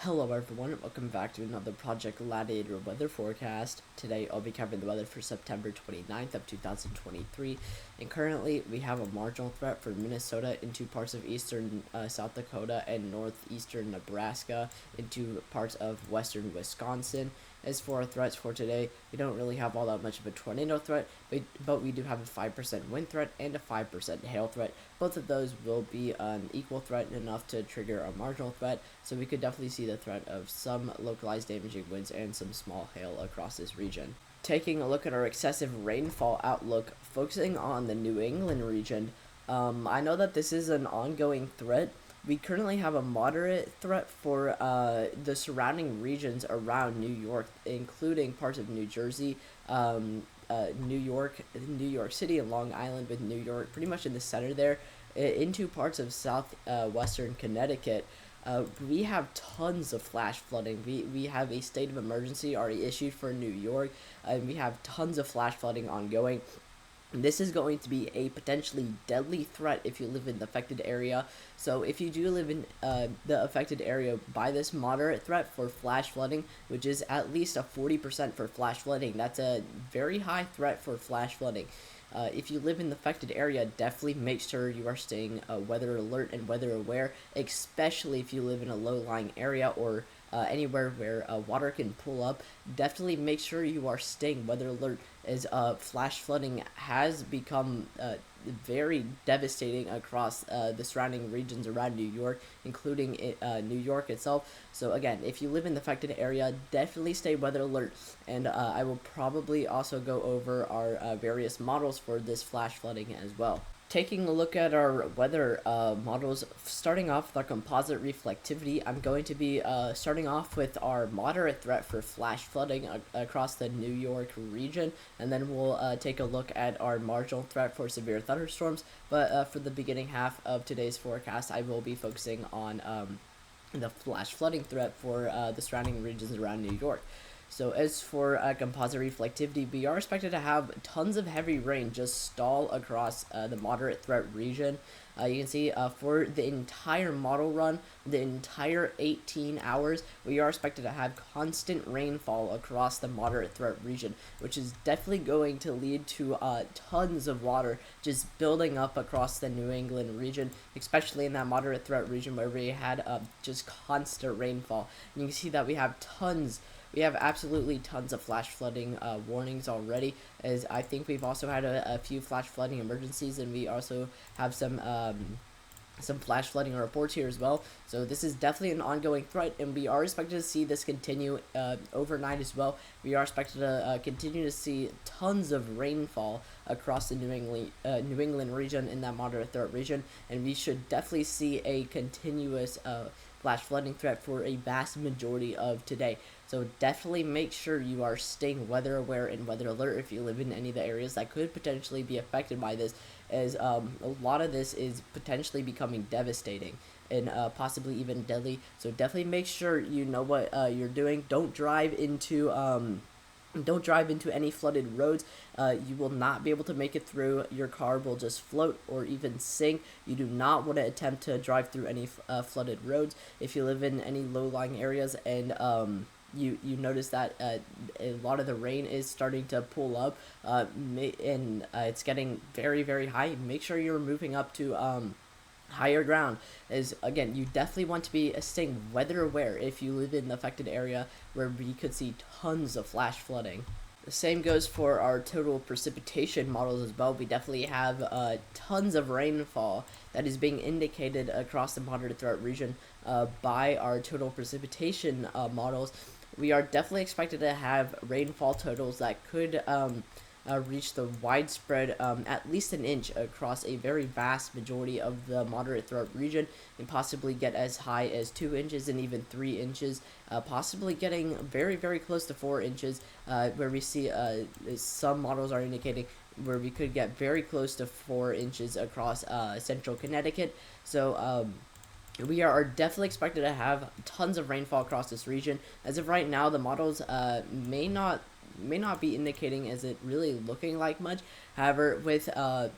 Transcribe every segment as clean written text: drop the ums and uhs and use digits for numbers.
Hello everyone, welcome back to another Project Gladiator weather forecast. Today I'll be covering the weather for September 29th of 2023, and currently we have a marginal threat for Minnesota into parts of eastern South Dakota and northeastern Nebraska into parts of western Wisconsin. As for our threats for today, we don't really have all that much of a tornado threat, but we do have a 5% wind threat and a 5% hail threat. Both of those will be an equal threat enough to trigger a marginal threat, so we could definitely see the threat of some localized damaging winds and some small hail across this region. Taking a look at our excessive rainfall outlook, focusing on the New England region, I know that this is an ongoing threat. We currently have a moderate threat for the surrounding regions around New York, including parts of New Jersey, New York City, and Long Island, with New York pretty much in the center there, into parts of southwestern Connecticut. We have tons of flash flooding. We have a state of emergency already issued for New York, and we have tons of flash flooding ongoing. This is going to be a potentially deadly threat if you live in the affected area. So if you do live in the affected area by this moderate threat for flash flooding, which is at least a 40% for flash flooding, that's a very high threat for flash flooding. If you live in the affected area, definitely make sure you are staying weather alert and weather aware, especially if you live in a low-lying area or anywhere where water can pull up. Definitely make sure you are staying weather alert, as flash flooding has become very devastating across the surrounding regions around New York, including New York itself. So again, if you live in the affected area, definitely stay weather alert, and I will probably also go over our various models for this flash flooding as well. Taking a look at our weather models, starting off with our composite reflectivity, I'm going to be starting off with our moderate threat for flash flooding across the New York region, and then we'll take a look at our marginal threat for severe thunderstorms. But for the beginning half of today's forecast, I will be focusing on the flash flooding threat for the surrounding regions around New York. So as for composite reflectivity, we are expected to have tons of heavy rain just stall across the moderate threat region. You can see for the entire model run, the entire 18 hours, we are expected to have constant rainfall across the moderate threat region, which is definitely going to lead to tons of water just building up across the New England region, especially in that moderate threat region where we had just constant rainfall. And you can see that we have absolutely tons of flash flooding warnings already, as I think we've also had a few flash flooding emergencies, and we also have some flash flooding reports here as well. So this is definitely an ongoing threat, and we are expected to see this continue overnight as well. We are expected to continue to see tons of rainfall across the New England region, in that moderate threat region, and we should definitely see a continuous flash flooding threat for a vast majority of today. So definitely make sure you are staying weather aware and weather alert if you live in any of the areas that could potentially be affected by this, as a lot of this is potentially becoming devastating and possibly even deadly. So definitely make sure you know what you're doing. Don't drive into any flooded roads. You will not be able to make it through. Your car will just float or even sink. You do not want to attempt to drive through any flooded roads. If you live in any low-lying areas and you notice that a lot of the rain is starting to pull up, and it's getting very, very high, make sure you're moving up to higher ground, as again, you definitely want to be staying weather aware if you live in the affected area where we could see tons of flash flooding. The same goes for our total precipitation models as well. We definitely have tons of rainfall that is being indicated across the moderate threat region by our total precipitation models. We are definitely expected to have rainfall totals that could reach the widespread at least an inch across a very vast majority of the moderate threat region, and possibly get as high as 2 inches and even 3 inches, possibly getting very, very close to 4 inches, where we see some models are indicating where we could get very close to 4 inches across central Connecticut. So we are definitely expected to have tons of rainfall across this region. As of right now, the models may not may not be indicating is it really looking like much. However, with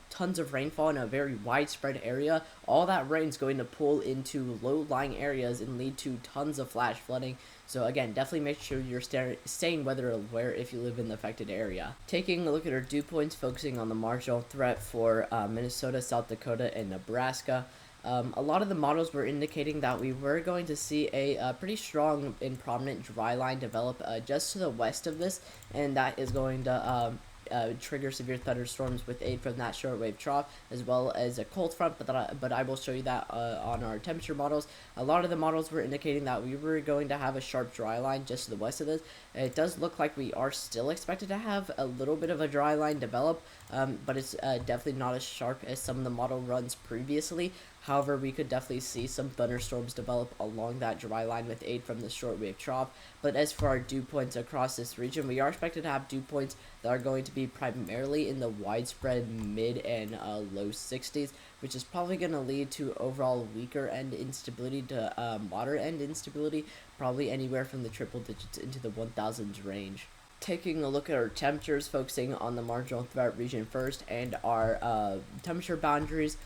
tons of rainfall in a very widespread area, all that rain is going to pull into low-lying areas and lead to tons of flash flooding. So again, definitely make sure you're staying weather aware if you live in the affected area. Taking a look at our dew points, focusing on the marginal threat for Minnesota, South Dakota, and Nebraska. A lot of the models were indicating that we were going to see a pretty strong and prominent dry line develop just to the west of this, and that is going to trigger severe thunderstorms with aid from that shortwave trough, as well as a cold front, but I will show you that on our temperature models. A lot of the models were indicating that we were going to have a sharp dry line just to the west of this. It does look like we are still expected to have a little bit of a dry line develop, but it's definitely not as sharp as some of the model runs previously. However, we could definitely see some thunderstorms develop along that dry line with aid from the shortwave trough. But as for our dew points across this region, we are expected to have dew points that are going to be primarily in the widespread mid and low 60s, which is probably going to lead to overall weaker end instability to moderate end instability, probably anywhere from the triple digits into the 1000s range. Taking a look at our temperatures, focusing on the marginal threat region first and our temperature boundaries.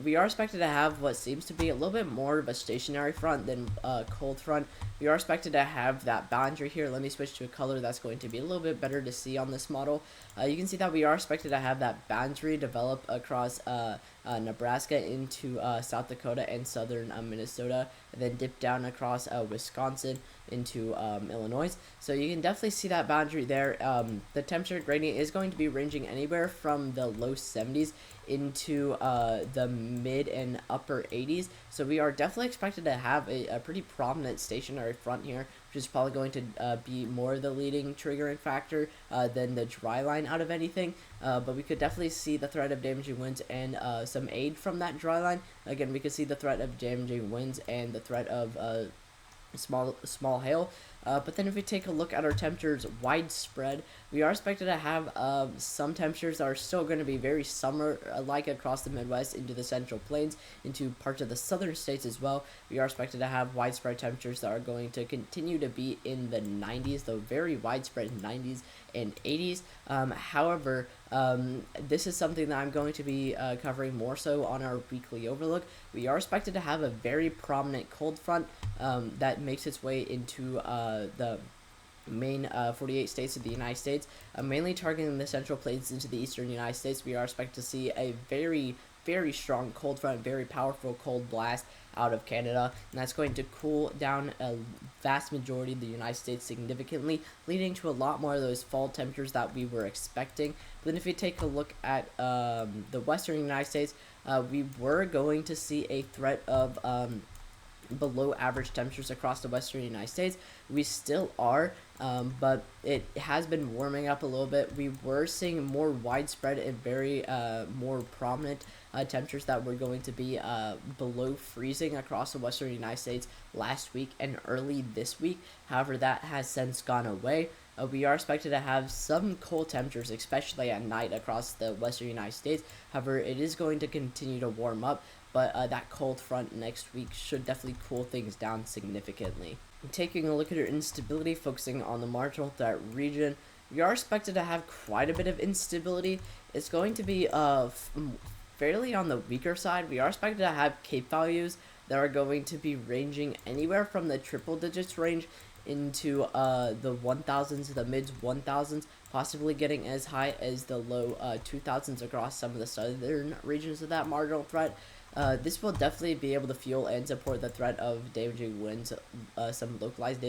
We are expected to have what seems to be a little bit more of a stationary front than a cold front. We are expected to have that boundary here. Let me switch to a color that's going to be a little bit better to see on this model. You can see that we are expected to have that boundary develop across Nebraska into South Dakota and southern Minnesota, and then dip down across Wisconsin into Illinois. So you can definitely see that boundary there. The temperature gradient is going to be ranging anywhere from the low 70s into the mid and upper 80s. So we are definitely expected to have a pretty prominent stationary front here, which is probably going to be more the leading triggering factor than the dry line out of anything. But we could definitely see the threat of damaging winds and some aid from that dry line. Again, we could see the threat of damaging winds and the threat of small hail. But then if we take a look at our temperatures widespread, we are expected to have some temperatures that are still going to be very summer-like across the Midwest into the Central Plains, into parts of the southern states as well. We are expected to have widespread temperatures that are going to continue to be in the 90s, though very widespread 90s and 80s. However, this is something that I'm going to be covering more so on our weekly overlook. We are expected to have a very prominent cold front that makes its way into the main 48 states of the United States, mainly targeting the Central Plains into the eastern United States. We are expected to see a very strong cold front, very powerful cold blast out of Canada, and that's going to cool down a vast majority of the United States significantly, leading to a lot more of those fall temperatures that we were expecting. But then if you take a look at the western United States, we were going to see a threat of below average temperatures across the western United States. We still are, but it has been warming up a little bit. We were seeing more widespread and very more prominent temperatures that were going to be below freezing across the western United States last week and early this week. However, that has since gone away. We are expected to have some cold temperatures, especially at night across the western United States. However, it is going to continue to warm up, but that cold front next week should definitely cool things down significantly. Taking a look at our instability, focusing on the marginal threat region, we are expected to have quite a bit of instability. It's going to be fairly on the weaker side. We are expected to have CAPE values that are going to be ranging anywhere from the triple digits range into the 1000s to the mid 1000s, possibly getting as high as the low 2000s across some of the southern regions of that marginal threat. This will definitely be able to fuel and support the threat of damaging winds, some localized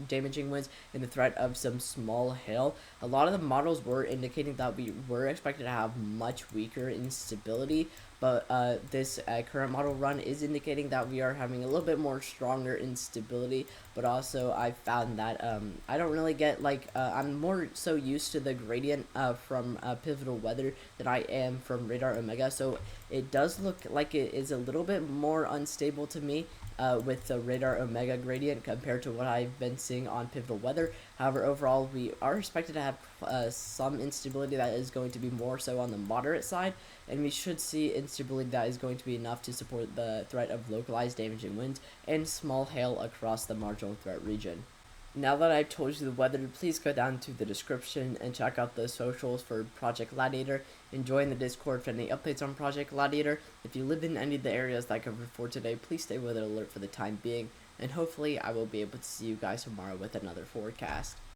damaging winds, and the threat of some small hail. A lot of the models were indicating that we were expected to have much weaker instability, but this current model run is indicating that we are having a little bit more stronger instability. But also I found that I don't really get I'm more so used to the gradient from Pivotal Weather than I am from Radar Omega, so it does look like it is a little bit more unstable to me with the Radar Omega gradient compared to what I've been seeing on Pivotal Weather. However, overall, we are expected to have some instability that is going to be more so on the moderate side, and we should see instability that is going to be enough to support the threat of localized damaging winds and small hail across the marginal threat region. Now that I've told you the weather, please go down to the description and check out the socials for Project Gladiator and join the Discord for any updates on Project Gladiator. If you live in any of the areas that I covered for today, please stay with alert for the time being, and hopefully I will be able to see you guys tomorrow with another forecast.